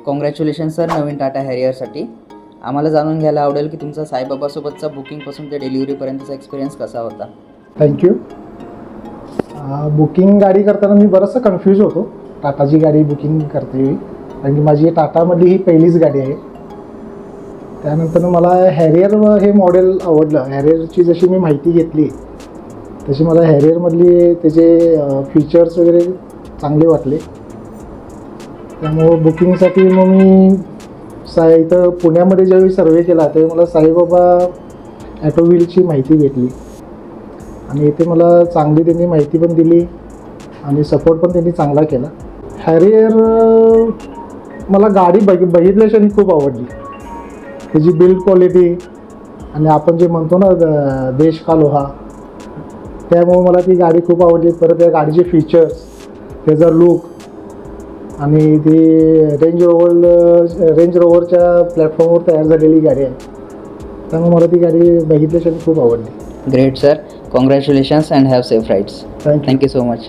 Congratulation sir नवीन टाटा हॅरियरसाठी. आम्हाला जाणून घ्यायला आवडेल की तुमचा साईबाबासोबतचा बुकिंगपासून ते डिलिव्हरीपर्यंतचा एक्सपिरियन्स कसा होता. थँक्यू. बुकिंग गाडी करताना मी बरंचसं कन्फ्यूज होतो टाटाची गाडी बुकिंग करते वेळी, कारण की माझी टाटामधली ही पहिलीच गाडी आहे. त्यानंतर मला हॅरियर हे मॉडेल आवडलं. हॅरियरची जशी मी माहिती घेतली तशी मला हॅरियरमधली त्याचे फीचर्स वगैरे चांगले वाटले. त्यामुळं बुकिंगसाठी मग मी इथं पुण्यामध्ये ज्यावेळी सर्वे केला त्यावेळी मला साईबाबा ॲटोव्हीलची माहिती भेटली आणि इथे मला चांगली त्यांनी माहिती पण दिली आणि सपोर्ट पण त्यांनी चांगला केला. हॅरियर मला गाडी बघितल्याशिवाय खूप आवडली. त्याची बिल्ड क्वालिटी आणि आपण जे म्हणतो ना देश का लोहा, त्यामुळे मला ती गाडी खूप आवडली. परत त्या गाडीचे फीचर्स, त्याचा लुक आणि ती रेंज रोवरच्या प्लॅटफॉर्मवर तयार झालेली गाडी आहे, त्यामुळे मला ती गाडी बघितल्याशिवाय खूप आवडली. Great sir, congratulations and have safe rides. Thank you thank you so much.